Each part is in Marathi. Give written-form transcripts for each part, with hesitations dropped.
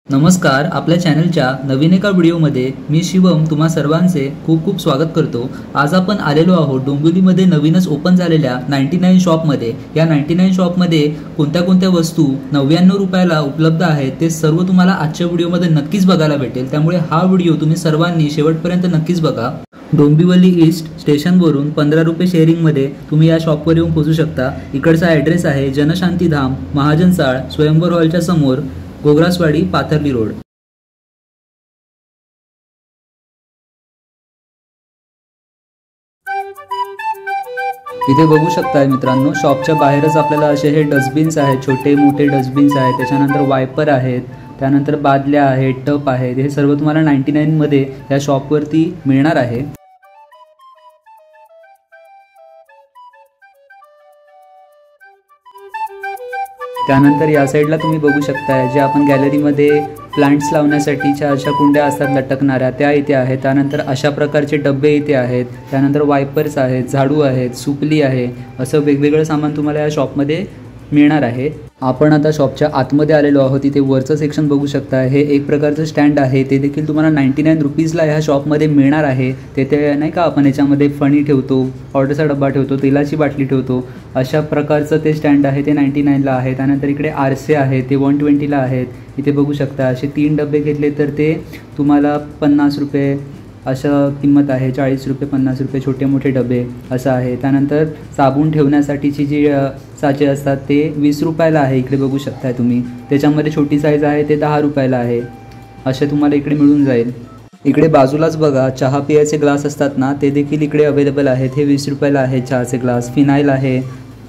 नमस्कार. आपल्या चॅनलच्या नवीन एका व्हिडिओमध्ये मी शिवम तुम्हा सर्वांचे खूप खूप स्वागत करतो. आज आपण आलेलो आहोत डोंबिवलीमध्ये नवीनच ओपन झालेल्या 99 शॉपमध्ये. या 99 शॉपमध्ये कोणत्या कोणत्या वस्तू 99 रुपयाला उपलब्ध आहेत ते सर्व तुम्हाला आजच्या व्हिडिओमध्ये नक्कीच बघायला भेटेल. त्यामुळे हा व्हिडिओ तुम्ही सर्वांनी शेवटपर्यंत नक्कीच बघा. डोंबिवली ईस्ट स्टेशनवरून 15 रुपये शेअरिंगमध्ये तुम्ही या शॉपवर येऊन पोहोचू शकता. इकडचा ॲड्रेस आहे जनशांतीधाम, महाजन चाळ, स्वयंवर हॉलच्या समोर, गोग्रासवाडी, पाथर्डी रोड. इथे बघू शकताय मित्रांनो, शॉपच्या बाहेरच आपल्याला असे हे डस्टबिन्स आहेत, छोटे मोठे डस्टबिन्स आहेत. त्याच्यानंतर वायपर आहेत, त्यानंतर बादल्या आहेत, टप आहेत. हे सर्व तुम्हाला 99 मध्ये या शॉपवरती मिळणार आहे. त्यानंतर या साईडला तुम्ही बघू शकताय जे आपण गॅलरीमध्ये प्लांट्स लावण्यासाठीच्या अशा कुंड्या असतात लटकणाऱ्या, त्या इथे आहेत. त्यानंतर अशा प्रकारचे डबे इथे आहेत. त्यानंतर वायपर्स आहेत, झाडू आहेत, सुपली आहे. असं वेगवेगळं सामान तुम्हाला या शॉपमध्ये मिळणार आहे. आपण आता शॉपच्या आतमध्ये आलेलो आहोत. इथे वरचं सेक्शन बघू शकता. हे एक प्रकारचं स्टँड आहे, ते देखील तुम्हाला 99 रुपीजला ह्या शॉपमध्ये मिळणार आहे. ते नाही का आपण याच्यामध्ये फणी ठेवतो, ऑर्डरचा डब्बा ठेवतो, तेलाची बाटली ठेवतो, अशा प्रकारचं ते स्टँड आहे. ते 99ला आहे. त्यानंतर इकडे आरसे आहेत, ते 120ला आहेत. इथे बघू शकता असे 3 डबे घेतले तर ते तुम्हाला 50 रुपये अशा किंमत आहे. 40 रुपये, 50 रुपये छोटे मोठे डबे असं आहे. त्यानंतर साबण ठेवण्यासाठीची जी साचे असतात ते 20 रुपयाला आहे. इकडे बघू शकताय तुम्ही. त्याच्यामध्ये छोटी साईज आहे ते 10 रुपयाला आहे. असे तुम्हाला इकडे मिळून जाईल. इकडे बाजूलाच बघा चहा पियाचे ग्लास असतात ना, ते देखील इकडे अवेलेबल आहेत. हे 20 रुपयाला आहेत चहाचे ग्लास. फिनाईल आहे.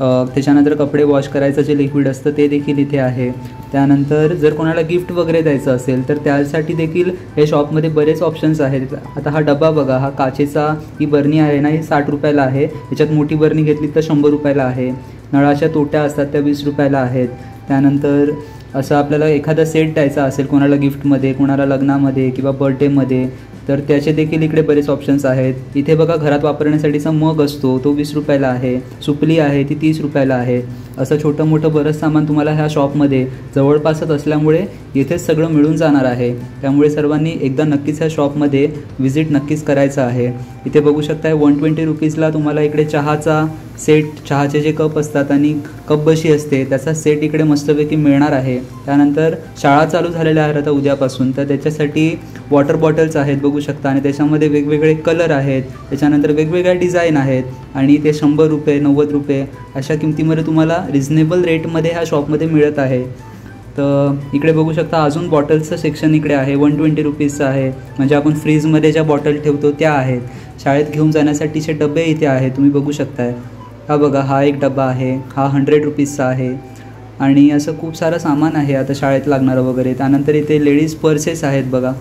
त्याच्यानंतर कपडे वॉश करायचं जे लिक्विड असतं ते देखील इथे आहे. त्यानंतर जर कोणाला गिफ्ट वगैरे द्यायचं असेल तर त्यासाठी देखील हे शॉपमध्ये बरेच ऑप्शन्स आहेत. आता हा डबा बघा, हा काचेचा ही बरणी आहे ना, ही 60 रुपयाला आहे. याच्यात मोठी बरणी घेतली तर 100 रुपयाला आहे. नळाच्या तोट्या असतात त्या 20 रुपयाला आहेत. त्यानंतर असं आपल्याला एखादा सेट द्यायचा असेल कोणाला गिफ्टमध्ये, कोणाला लग्नामध्ये किंवा बर्थडेमध्ये, तर त्याचे देखील इकडे बरेच ऑप्शन्स आहेत. इथे बघा घरात वापरण्यासाठीचा मग असतो तो 20 रुपयाला आहे. सुपली आहे ती 30 रुपयाला आहे. असं छोटं मोठं बरंच सामान तुम्हाला ह्या शॉपमध्ये जवळपासच असल्यामुळे इथेच सगळं मिळून जाणार आहे. त्यामुळे सर्वांनी एकदा नक्कीच ह्या शॉपमध्ये व्हिजिट नक्कीच करायचं आहे. इथे बघू शकताय 120 रुपीजला तुम्हाला इकडे चहाचा सेट, चहाचे जे कप असतात आणि कप बशी असते त्याचा सेट इकडे मस्तपैकी मिळणार आहे. त्यानंतर शाळा चालू झालेल्या आहेत आता उद्यापासून, तर त्याच्यासाठी वॉटर बॉटल्स आहेत बघू शकता. आणि त्याच्यामध्ये वेगवेगळे कलर आहेत. त्याच्यानंतर वेगवेगळ्या डिझाईन आहेत. आणि ते 100 रुपये, 90 रुपये अशा किमतीमध्ये तुम्हाला रिझनेबल रेटमध्ये ह्या शॉपमध्ये मिळत आहे. तर इकडे बघू शकता अजून बॉटल्सचं सेक्शन इकडे आहे. 120 रुपीजचं आहे. म्हणजे आपण फ्रीजमध्ये ज्या बॉटल ठेवतो त्या आहेत. शाळेत घेऊन जाण्यासाठीचे डबे इथे आहेत, तुम्ही बघू शकताय. हा बघा, हा एक डबा आहे, हा 100 रुपीजचा आहे. आणि असं खूप सारं सामान आहे आता शाळेत लागणारं वगैरे. त्यानंतर इथे लेडीज पर्सेस आहेत बघा,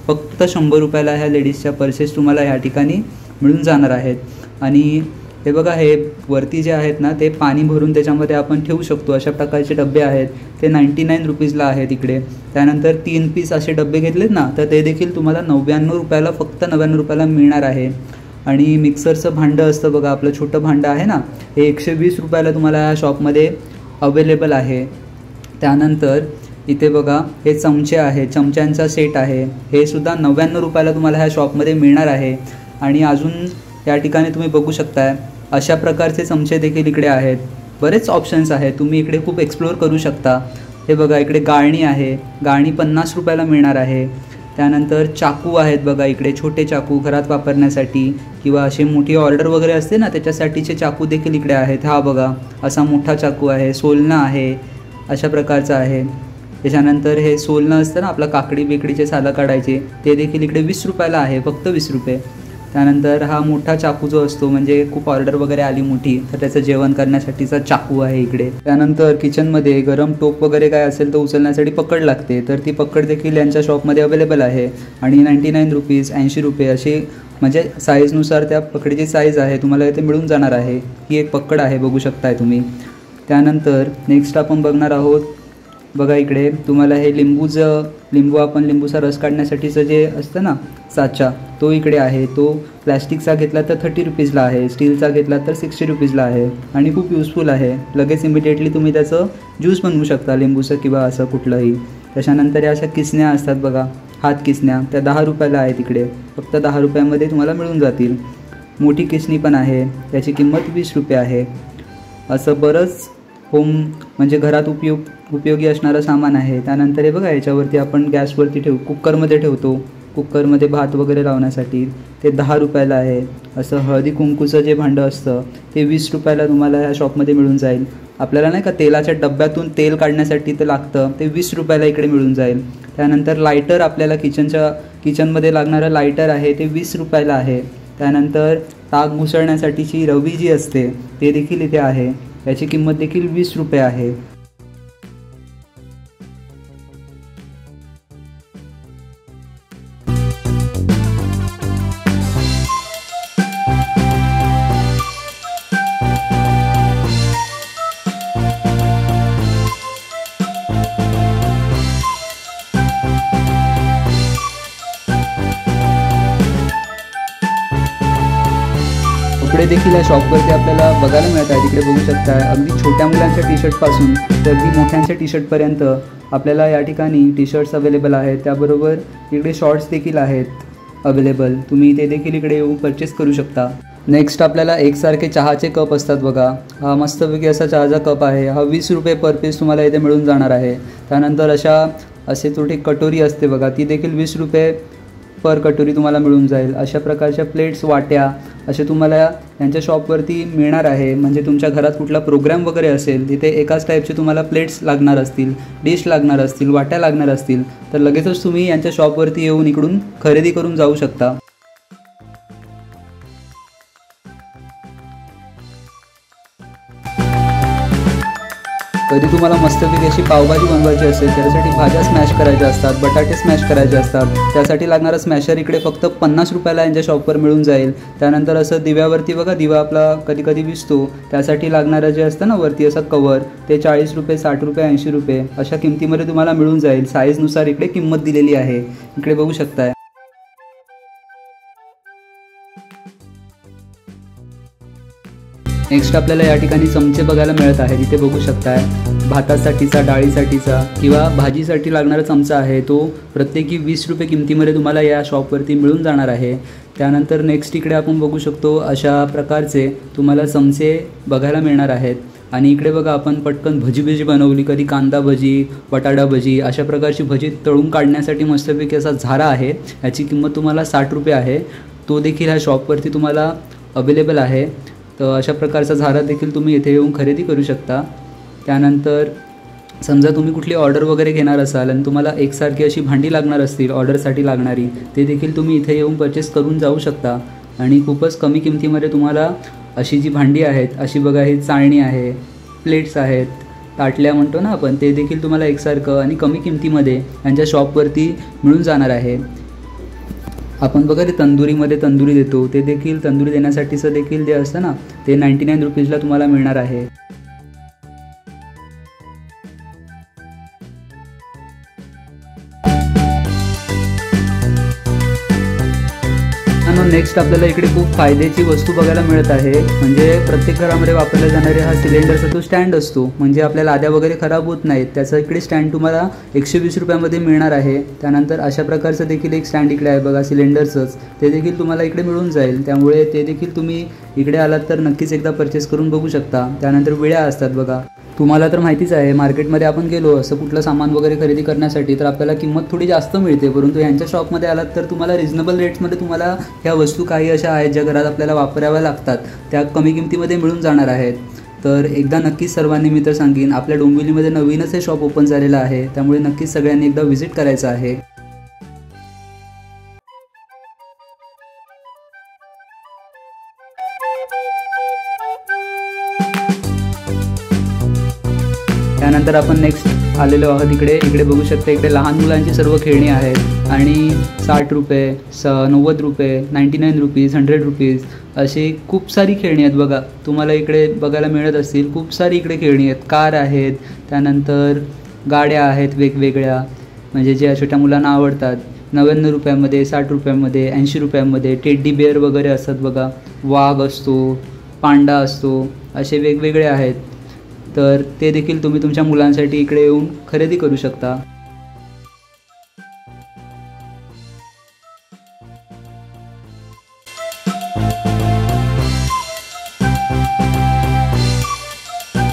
फक्त 100 रुपयाला ह्या लेडीजच्या पर्सेस तुम्हाला ह्या ठिकाणी मिळून जाणार आहेत. आणि हे बघा, हे वरती जे आहेत ना ते पाणी भरून त्याच्यामध्ये आपण ठेवू शकतो अशा प्रकारचे डबे आहेत. ते 99 रुपीजला आहेत इकडे. त्यानंतर 3 पीस असे डबे घेतलेत ना तर ते देखील तुम्हाला 99 रुपयाला, फक्त 99 रुपयाला मिळणार आहे. आणि मिक्सरचं भांडं असतं बघा, आपलं छोटं भांडं आहे ना, हे 120 रुपयाला तुम्हाला ह्या शॉपमध्ये अवेलेबल आहे. त्यानंतर इथे बघा हे चमचे आहे, चमच्यांचा सेट आहे. हे सुद्धा 99 रुपयाला तुम्हाला ह्या शॉपमध्ये मिळणार आहे. आणि अजून या ठिकाणी तुम्ही बघू शकताय अशा प्रकारचे चमचे देखील इकडे आहेत. बरेच ऑप्शन्स आहेत, तुम्ही इकडे खूप एक्सप्लोअर करू शकता. हे बघा इकडे गाळणी आहे, गाळणी 50 रुपयाला मिळणार आहे. त्यानंतर चाकू आहेत बघा, इकडे छोटे चाकू घरात वापरण्यासाठी किंवा असे मोठी ऑर्डर वगैरे असते ना त्याच्यासाठीचे चाकू देखील इकडे आहेत. हा बघा असा मोठा चाकू आहे. सोलणं आहे, अशा प्रकारचं आहे. त्याच्यानंतर हे सोलणं असतं ना आपलं काकडी बिकडीचे सालं काढायचे, ते देखील इकडे 20 रुपयाला आहे, फक्त 20 रुपये. त्यानंतर हा मोठा चाकू जो असतो, म्हणजे खूप ऑर्डर वगैरे आली मोठी तर त्याचं जेवण करण्यासाठीचा चाकू आहे इकडे. त्यानंतर किचनमध्ये गरम टोप वगैरे काय असेल तर उचलण्यासाठी पकड लागते, तर ती पकड देखील यांच्या शॉपमध्ये अवेलेबल आहे. आणि 99 रुपीज, 80 रुपये अशी म्हणजे साईजनुसार त्या पकडीची साईज आहे तुम्हाला इथे मिळून जाणार आहे. ही एक पकड आहे, बघू शकताय तुम्ही. त्यानंतर नेक्स्ट आपण बघणार आहोत बघा, इकडे तुम्हाला हे लिंबू आपण लिंबूचा रस काढण्यासाठीचं जे असतं ना साचा, तो इकडे आहे. तो प्लॅस्टिकचा घेतला तर 30 रुपीजला आहे, स्टीलचा घेतला तर 60 रुपीजला आहे. आणि खूप युजफुल आहे. लगेच इमिडिएटली तुम्ही त्याचं ज्यूस बनवू शकता लिंबूचं किंवा असं कुठलंही. त्याच्यानंतर या अशा किसण्या असतात बघा, हात किसण्या, त्या 10 रुपयाला आहेत इकडे, फक्त 10 रुपयामध्ये तुम्हाला मिळून जातील. मोठी किसणी पण आहे, त्याची किंमत 20 रुपये आहे. असं बरंच होम म्हणजे घरात उपयोगी असणारं सामान आहे. त्यानंतर हे बघा, याच्यावरती आपण गॅसवरती कुकरमध्ये ठेवतो, कुकरमध्ये भात वगैरे लावण्यासाठी, ते 10 रुपयाला आहे. असं हळदी कुंकूचं जे भांडं असतं ते 20 रुपयाला तुम्हाला ह्या शॉपमध्ये मिळून जाईल. आपल्याला नाही का तेलाच्या डब्यातून तेल काढण्यासाठी ते लागतं, ते 20 रुपयाला इकडे मिळून जाईल. त्यानंतर लायटर, आपल्याला किचनमध्ये लागणारं लायटर आहे ते 20 रुपयाला आहे. त्यानंतर ताक घुसळण्यासाठीची रवी जी असते ते देखील इथे आहे, याची किंमत देखील 20 रुपये आहे. कपडे देखील या शॉपवरती आपल्याला बघायला मिळत आहेत. इकडे बघू शकता, अगदी छोट्या मुलांच्या टी शर्टपासून तर अगदी मोठ्यांच्या टी शर्टपर्यंत आपल्याला या ठिकाणी टी शर्ट्स अवेलेबल आहेत. त्याबरोबर इकडे शॉर्ट्स देखील आहेत अवेलेबल, तुम्ही ते देखील इकडे येऊन परचेस करू शकता. नेक्स्ट आपल्याला एकसारखे चहाचे कप असतात बघा, हा मस्तपैकी असा चहाचा कप आहे, हा 20 रुपये पर पीस तुम्हाला इथे मिळून जाणार आहे. त्यानंतर असे छोटी कटोरी असते बघा, ती देखील 20 रुपये पर कटोरी तुम्हाला मिळून जाईल. अशा प्रकारच्या प्लेट्स, वाट्या असे तुम्हाला यांच्या शॉपवरती मिळणार आहे. म्हणजे तुमच्या घरात कुठला प्रोग्राम वगैरे असेल, तिथे एकाच टाईपचे तुम्हाला प्लेट्स लागणार असतील, डिश लागणार असतील, वाट्या लागणार असतील, तर लगेचच तुम्ही यांच्या शॉपवरती येऊन इकडून खरेदी करून जाऊ शकता. कधी तुम्हाला मस्तपैकी अशी पावभाजी बनवायची असेल, त्यासाठी भाज्या स्मॅश करायच्या असतात, बटाटे स्मॅश करायचे असतात, त्यासाठी लागणारा स्मॅशर इकडे फक्त 50 रुपयाला यांच्या शॉपवर मिळून जाईल. त्यानंतर असं दिव्यावरती बघा, दिवा आपला कधी कधी विझतो, त्यासाठी लागणारं जे असतं ना वरती असं कवर, ते 40 रुपये, 60 रुपये, 80 रुपये अशा किमतीमध्ये तुम्हाला मिळून जाईल. साईजनुसार इकडे किंमत दिलेली आहे, इकडे बघू शकताय. नेक्स्ट आपल्याला या ठिकाणी चमचे बघायला मिळत आहेत. इथे बघू शकताय, भातासाठीचा, डाळीसाठीचा किंवा भाजीसाठी लागणारा चमचा आहे, तो प्रत्येकी 20 रुपये किमतीमध्ये तुम्हाला या शॉपवरती मिळून जाणार आहे. त्यानंतर नेक्स्ट इकडे आपण बघू शकतो, अशा प्रकारचे तुम्हाला चमचे बघायला मिळणार आहेत. आणि इकडे बघा, आपण पटकन भजी बनवली, कधी कांदा भजी, बटाटा भजी, अशा प्रकारची भजी तळून काढण्यासाठी मस्तपैकी असा झारा आहे, याची किंमत तुम्हाला 60 रुपये आहे. तो देखील ह्या शॉपवरती तुम्हाला अवेलेबल आहे. तर अशा प्रकारचा झारा देखील तुम्ही इथे येऊन खरेदी करू शकता. त्यानंतर समजा तुम्ही कुठली ऑर्डर वगैरे घेणार असाल आणि तुम्हाला एकसारखी अशी भांडी लागणार असतील ऑर्डरसाठी लागणारी, ते देखील तुम्ही इथे येऊन परचेस करून जाऊ शकता. आणि खूपच कमी किमतीमध्ये तुम्हाला अशी जी भांडी आहेत, अशी बघा, ही चाळणी आहे, प्लेट्स आहेत, ताटल्या म्हणतो ना आपण, ते देखील तुम्हाला एकसारखं आणि कमी किमतीमध्ये यांच्या शॉपवरती मिळून जाणार आहे. आपण बघा, ते तंदुरीमध्ये तंदुरी देतो, ते देखील तंदुरी देण्यासाठीचं देखील जे असतं ना, ते 99 रुपीजला तुम्हाला मिळणार आहे. नेक्स्ट आपल्याला इकडे खूप फायद्याची वस्तू बघायला मिळत आहे. म्हणजे प्रत्येक घरामध्ये वापरला जाणारे हा सिलेंडरचा तो स्टँड असतो, म्हणजे आपल्या लाद्या वगैरे खराब होत नाहीत, त्याचा इकडे स्टँड तुम्हाला 120 रुपयामध्ये मिळणार आहे. त्यानंतर अशा प्रकारचं देखील एक स्टँड इकडे आहे बघा, सिलेंडरचंच, ते देखील तुम्हाला इकडे मिळून जाईल. त्यामुळे ते देखील तुम्ही इकडे आलात तर नक्कीच एकदा परचेस करून बघू शकता. त्यानंतर विळ्या असतात बघा, तुम्हाला तर माहितीच आहे, मार्केटमध्ये आपण गेलो असं कुठलं सामान वगैरे खरेदी करण्यासाठी तर आपल्याला किंमत थोडी जास्त मिळते, परंतु यांच्या शॉपमध्ये आलात तर तुम्हाला रिजनेबल रेट्समध्ये तुम्हाला ह्या वस्तू काही अशा आहेत ज्या घरात आपल्याला वापराव्या लागतात, त्या कमी किमतीमध्ये मिळून जाणार आहेत. तर एकदा नक्कीच सर्वांनी मी तर सांगेन, आपल्या डोंबिवलीमध्ये नवीनच हे शॉप ओपन झालेलं आहे, त्यामुळे नक्कीच सगळ्यांनी एकदा व्हिजिट करायचं आहे. त्यानंतर आपण नेक्स्ट आलेलो आहोत इकडे बघू शकता, इकडे लहान मुलांची सर्व खेळणी आहेत आणि 60 रुपये, 90 रुपये, 99 रुपीज, 100 रुपीज अशी खूप सारी खेळणी आहेत बघा, तुम्हाला इकडे बघायला मिळत असतील. खूप सारी इकडे खेळणी आहेत, कार आहेत, त्यानंतर गाड्या आहेत वेगवेगळ्या, म्हणजे ज्या छोट्या मुलांना आवडतात. 99 रुपयामध्ये, 60 रुपयामध्ये, 80 रुपयामध्ये टेडी बिअर वगैरे असतात बघा, वाघ असतो, पांडा असतो, असे वेगवेगळे आहेत. तर ते देखील तुम्ही तुमच्या मुलांसाठी इकडे येऊन खरेदी करू शकता.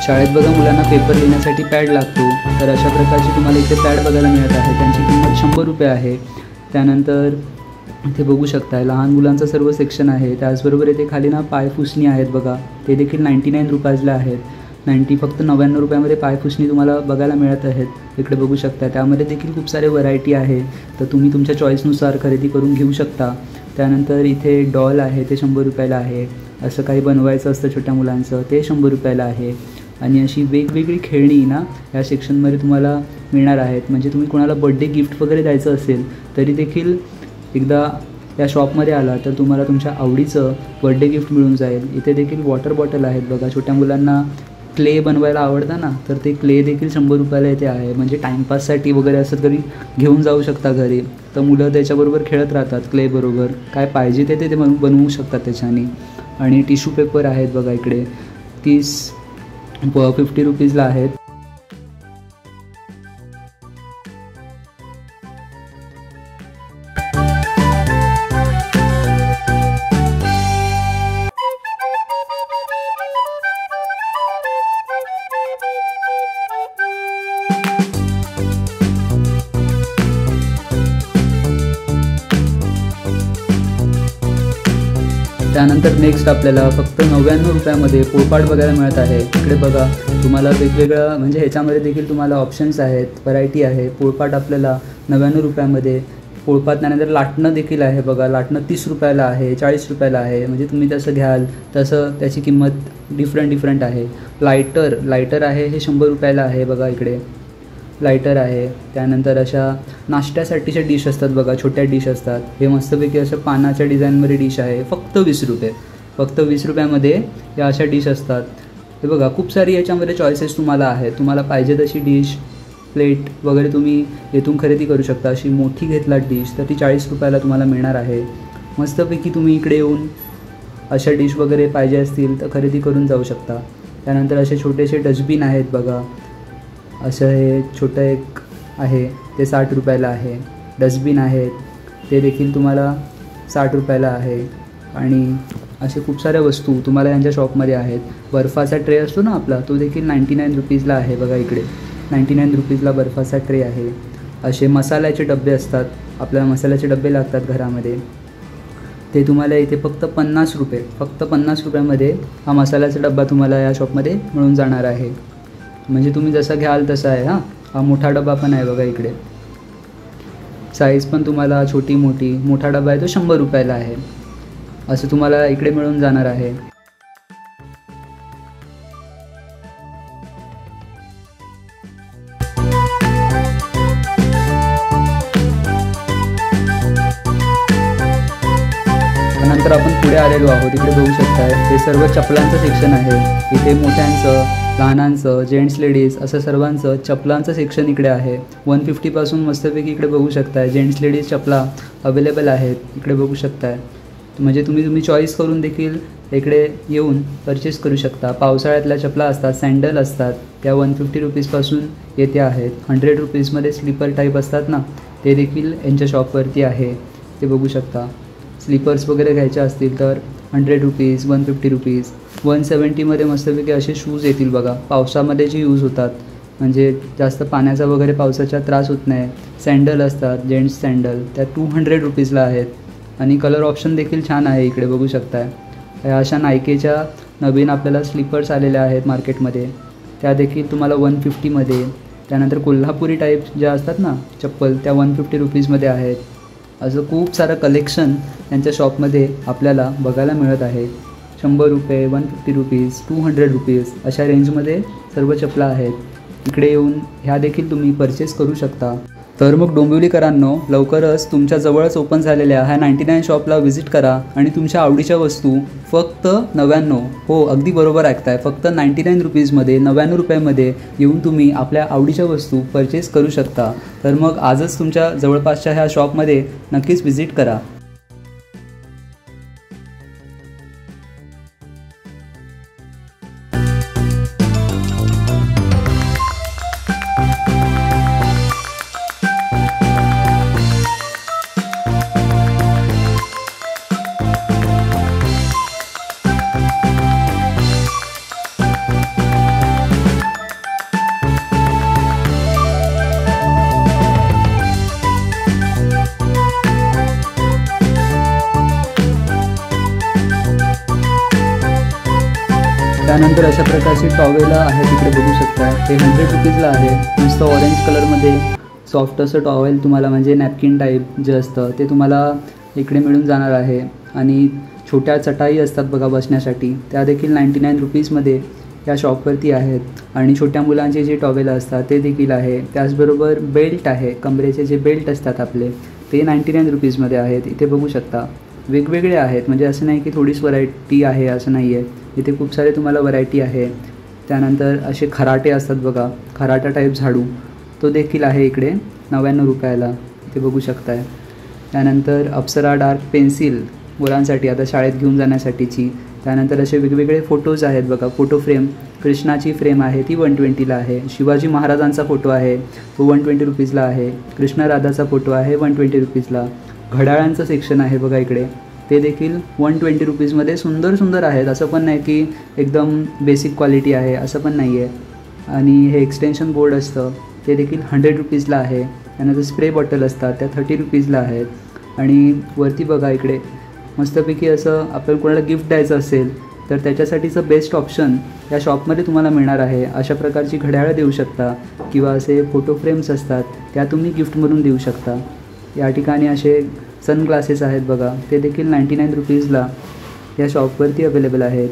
शाळेत बघा मुलांना पेपर लिहिण्यासाठी पॅड लागतो, तर अशा प्रकारचे तुम्हाला इथे पॅड बघायला मिळत आहे. त्यांची किंमत 100 रुपये आहे. त्यानंतर इथे बघू शकता लहान मुलांचं सर्व सेक्शन आहे. त्याचबरोबर इथे खाली ना पायपुसणी आहेत बघा, ते देखील 99 रुपयाला आहेत. फक्त 99 रुपयामध्ये पायपुसणी तुम्हाला बघायला मिळत आहेत. इकडे बघू शकता त्यामध्ये देखील खूप सारे व्हरायटी आहे, तर तुम्ही तुमच्या चॉईसनुसार खरेदी करून घेऊ शकता. त्यानंतर इथे डॉल आहे, ते 100 रुपयाला आहे. असं काही बनवायचं असतं छोट्या मुलांचं, ते 100 रुपयाला आहे. आणि अशी वेगवेगळी खेळणी ना या सेक्शनमध्ये तुम्हाला मिळणार आहेत. म्हणजे तुम्ही कोणाला बड्डे गिफ्ट वगैरे द्यायचं असेल तरी देखील एकदा या शॉपमध्ये आला तर तुम्हाला तुमच्या आवडीचं बड्डे गिफ्ट मिळून जाईल. इथे देखील वॉटर बॉटल आहेत बघा, छोट्या मुलांना क्ले बनवायला आवडतं ना, तर ते क्ले देखील 100 रुपयाला इथे आहे. म्हणजे टाईमपाससाठी वगैरे असं तरी घेऊन जाऊ शकता घरी, तर मुलं त्याच्याबरोबर खेळत राहतात क्लेबरोबर. काय पाहिजे ते बनवू शकतात त्याच्याने. आणि टिश्यू पेपर आहेत बघा इकडे, 50 रुपीजला आहेत. त्यानंतर नेक्स्ट आपल्याला फक्त 99 रुपयामध्ये पोळपाट बघायला मिळत आहे. इकडे बघा तुम्हाला वेगवेगळं म्हणजे ह्याच्यामध्ये देखील तुम्हाला ऑप्शन्स आहेत, व्हरायटी आहे. पोळपाट आपल्याला 99 रुपयामध्ये. पोळपाट त्यानंतर लाटणं देखील आहे बघा, लाटणं 30 रुपयाला आहे, 40 रुपयाला आहे. म्हणजे तुम्ही तसं घ्याल तसं त्याची किंमत डिफरंट आहे. लायटर आहे, हे 100 रुपयाला आहे बघा इकडे लायटर आहे. त्यानंतर अशा नाश्त्यासाठीच्या डिश असतात बघा, छोट्या डिश असतात. हे मस्तपैकी असं पानाच्या डिझाईनमध्ये डिश आहे, फक्त 20 रुपये. फक्त 20 रुपयामध्ये या अशा डिश असतात. हे बघा खूप सारी याच्यामध्ये चॉईसेस तुम्हाला आहेत. तुम्हाला पाहिजे तशी डिश, प्लेट वगैरे तुम्ही येथून खरेदी करू शकता. अशी मोठी घेतलात डिश तर ती 40 रुपयाला तुम्हाला मिळणार आहे. मस्तपैकी तुम्ही इकडे येऊन अशा डिश वगैरे पाहिजे असतील तर खरेदी करून जाऊ शकता. त्यानंतर असे छोटेसे डस्टबिन आहेत बघा, असं हे छोटं एक आहे ते 60 रुपयाला आहे. डस्टबिन आहेत ते देखील तुम्हाला 60 रुपयाला आहे. आणि असे खूप साऱ्या वस्तू तुम्हाला यांच्या शॉपमध्ये आहेत. बर्फाचा ट्रे असतो ना आपला, तो देखील 99 रुपीजला आहे बघा इकडे. 99 रुपीजला बर्फाचा ट्रे आहे. असे मसाल्याचे डबे असतात, आपल्याला मसाल्याचे डबे लागतात घरामध्ये, ते तुम्हाला इथे फक्त 50 रुपये, फक्त 50 रुपयामध्ये हा मसाल्याचा डब्बा तुम्हाला या शॉपमध्ये मिळून जाणार आहे. म्हणजे तुम्ही जसं घ्याल तसं आहे. हा मोठा डबा पण आहे बघा इकडे, साईज पण तुम्हाला छोटी मोठी. मोठा डबा आहे तो 100 रुपयाला आहे. असं तुम्हाला इकडे मिळून जाणार आहे. नंतर आपण पुढे आलेलो आहोत. इकडे बघू शकताय हे सर्व चपलांचं सेक्शन आहे. इथे मोठ्यांचं, लहानांचं, जेंट्स लेडीज असं सर्वांचं चपलांचं सेक्शन इकडे आहे. 150पासून मस्तपैकी इकडे बघू शकताय जेंट्स लेडीज चपला अवेलेबल आहेत. इकडे बघू शकताय. म्हणजे तुम्ही चॉईस करून देखील इकडे येऊन परचेस करू शकता. पावसाळ्यातल्या चपला असतात, सँडल असतात, त्या 150 रुपीजपासून येते आहेत. 100 रुपीजमध्ये स्लीपर टाईप असतात ना, ते देखील यांच्या शॉपवरती आहे. ते बघू शकता. स्लीपर्स वगैरे घ्यायचे असतील तर 100 रुपीज, 150 रुपीज. 170मध्ये मस्तपैकी असे शूज येतील बघा, पावसामध्ये जे यूज होतात, म्हणजे जास्त पाण्याचा वगैरे पावसाचा त्रास होत नाही. सँडल असतात, जेंट्स सँडल, त्या 200 रुपीजला आहेत. आणि कलर ऑप्शन देखील छान आहे. इकडे बघू शकताय अशा नायकेच्या नवीन आपल्याला स्लीपर्स आलेल्या आहेत मार्केटमध्ये, त्या देखील तुम्हाला 150मध्ये. त्यानंतर कोल्हापुरी टाईप ज्या असतात ना चप्पल, त्या 150 रुपीजमध्ये आहेत. असं खूप सारं कलेक्शन त्यांच्या शॉपमध्ये आपल्याला बघायला मिळत आहे. 100 रुपये, 150 रुपीज, 200 रुपीज अशा रेंजमध्ये सर्व चपला आहेत. इकडे येऊन ह्या देखील तुम्ही परचेस करू शकता. तर मग डोंबिवलीकरांनो, लवकरच तुमच्या जवळच ओपन झालेल्या ह्या 99 शॉपला व्हिजिट करा आणि तुमच्या आवडीच्या वस्तू फक्त 99, हो अगदी बरोबर ऐकताय, फक्त 99 रुपीजमध्ये, 99 रुपयामध्ये येऊन तुम्ही आपल्या आवडीच्या वस्तू परचेस करू शकता. तर मग आजच तुमच्या जवळपासच्या ह्या शॉपमध्ये नक्कीच व्हिजिट करा. त्यानंतर अशा प्रकारची टॉवेल आहे तिकडे बघू शकता. हे 100 रुपीजला आहे. मस्त ऑरेंज कलरमध्ये सॉफ्ट असं टॉवेल तुम्हाला म्हणजे नॅपकिन टाईप जे असतं ते तुम्हाला इकडे मिळून जाणार आहे. आणि छोट्या चटाई असतात बघा बसण्यासाठी, त्या देखील 99 रुपीजमध्ये या शॉपवरती आहेत. आणि छोट्या मुलांचे जे टॉवेल असतात ते देखील आहे. त्याचबरोबर बेल्ट आहे, कमरेचे जे बेल्ट असतात आपले ते 99 रुपीजमध्ये आहेत. इथे बघू शकता वेगवेगळे आहेत, म्हणजे असं नाही की थोडीच व्हरायटी आहे असं नाही आहे. इथे खूप सारे तुम्हाला व्हरायटी आहे. त्यानंतर असे खराटे असतात बघा, खराटा टाईप झाडू, तो देखील आहे इकडे 99 रुपयाला. इथे बघू शकताय. त्यानंतर अप्सरा डार्क पेन्सिल मुलांसाठी आता शाळेत घेऊन जाण्यासाठीची. त्यानंतर असे वेगवेगळे फोटोज आहेत बघा, फोटो फ्रेम. कृष्णाची फ्रेम आहे ती 120ला आहे. शिवाजी महाराजांचा फोटो आहे तो 120 रुपीजला आहे. कृष्ण राधाचा फोटो आहे 120 रुपीजला. घड्याळांचं सेक्शन आहे बघा इकडे, ते देखील 120 रुपीजमध्ये सुंदर सुंदर आहेत. असं पण नाही की एकदम बेसिक क्वालिटी आहे असं पण नाही आहे. आणि हे एक्सटेन्शन बोर्ड असतं ते देखील 100 रुपीजला आहे. त्यानंतर स्प्रे बॉटल असतात त्या 30 रुपीजला आहेत. आणि वरती बघा इकडे मस्तपैकी असं आपल्याला कोणाला गिफ्ट द्यायचं असेल तर त्याच्यासाठीचं बेस्ट ऑप्शन या शॉपमध्ये तुम्हाला मिळणार आहे. अशा प्रकारची घड्याळं देऊ शकता किंवा असे फोटो फ्रेम्स असतात त्या तुम्ही गिफ्टमधून देऊ शकता. या ठिकाणी असे सनग्लासेस आहेत बघा, ते देखील 99 रुपीजला या शॉपवरती अवेलेबल आहेत.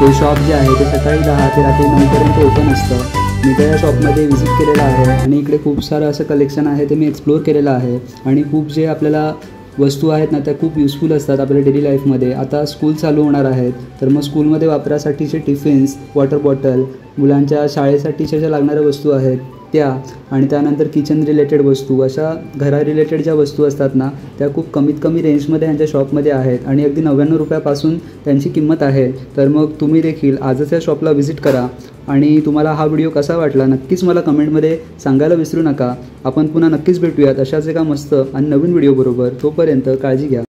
हे शॉप जे आहे ते सकाळी 10 ते रात्री 9पर्यंत ओपन असतं. मी त्या शॉपमध्ये व्हिजिट केलेलं आहे आणि इकडे खूप सारं असं कलेक्शन आहे ते मी एक्सप्लोअर केलेलं आहे. आणि खूप जे आपल्याला वस्तू आहेत ना त्या खूप युजफुल असतात आपल्या डेली लाईफमध्ये. आता स्कूल चालू होणार आहेत तर मग स्कूलमध्ये वापरासाठीचे टिफिन्स, वॉटर बॉटल, मुलांच्या शाळेसाठीच्या ज्या लागणाऱ्या वस्तू आहेत त्या, आणि त्यानंतर किचन रिलेटेड वस्तू, अशा घरा रिलेटेड ज्या वस्तू असतात ना त्या खूप कमीत कमी रेंजमध्ये यांच्या शॉपमध्ये आहेत. आणि अगदी 99 रुपयापासून त्यांची किंमत आहे. तर मग तुम्ही देखील आजच या शॉपला व्हिजिट करा. आणि तुम्हाला हा व्हिडिओ कसा वाटला नक्कीच मला कमेंटमध्ये सांगायला विसरू नका. आपण पुन्हा नक्कीच भेटूयात अशाच एका मस्त आणि नवीन व्हिडिओबरोबर. तोपर्यंत काळजी घ्या.